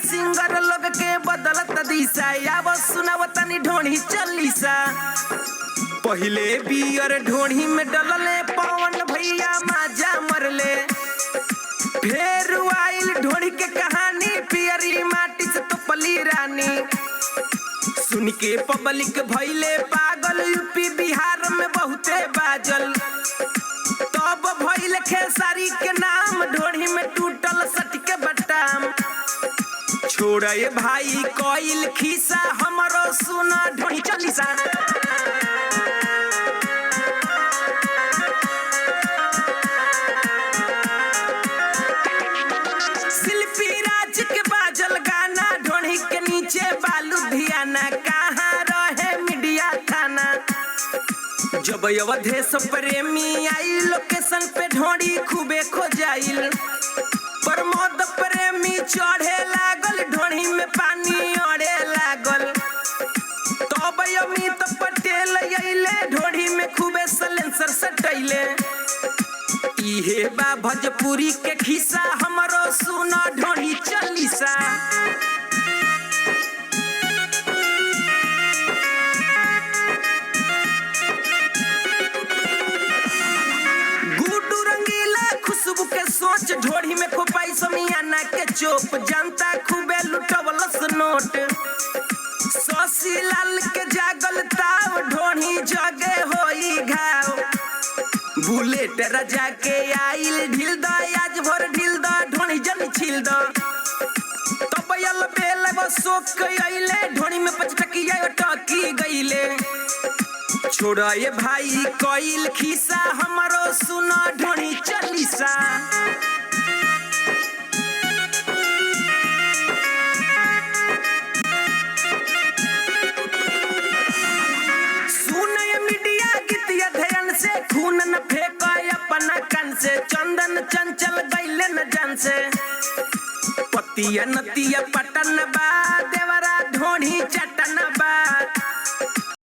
Singer लोग के बदलत दिशा आव सुनाव तनी ढोणी चलीसा। पहिले बियर ढोणी में डलले पवन भैया माजा मरले, फेर आइल ढोणी के कहानी पियरी माटी से तो पली रानी। सुन के पब्लिक भइले पागल, यूपी बिहार में बहुते बाजल। तब भइल खेसारी के नाम, ढोणी में टूटल सट के बटाम। छोड़े भाई कोइल खीसा हमरो सुना ढोणी चलीसा। शिल्पी राज के बाजल गाना, ढोणी के नीचे बालू धियाना। कहाँ रहे मीडिया थाना, जब अवधेश प्रेमी आई लोकेशन पे ढोणी खूबे खोजाइल। प्रमोद प्रेमी चढ़े लागल, ढोणी में पानी अड़े लागल। तब अमित पटेल अइले, ढोणी में खूबे सलेंसर सटैले। इहे बा भोजपुरी के खिस्सा, हमरो सुना ढोणी चलीसा। खुशबू के सोच ढोड़ी में खोपाई समियाना के चोप। जनता खूबे लुटवलस नोट, शशि लाल के जागल ताव। ढोड़ी जगे होई घाव, बुलेट राजा के आइल ढील द। आज भर ढील द, ढोड़ी जन छील द। तब यल बेल बसोक आइले, ढोड़ी में 5 टकिया टकी गइले। छोड़ा ये भाई कोइल खीसा, हमरो सुना ढोणी चलीसा। सुन मीडिया गीतिया ध्यान से, खून न फेंको अपना कन से। चंदन चंचल गइले न जान से, पतिया नतिया पटन बाद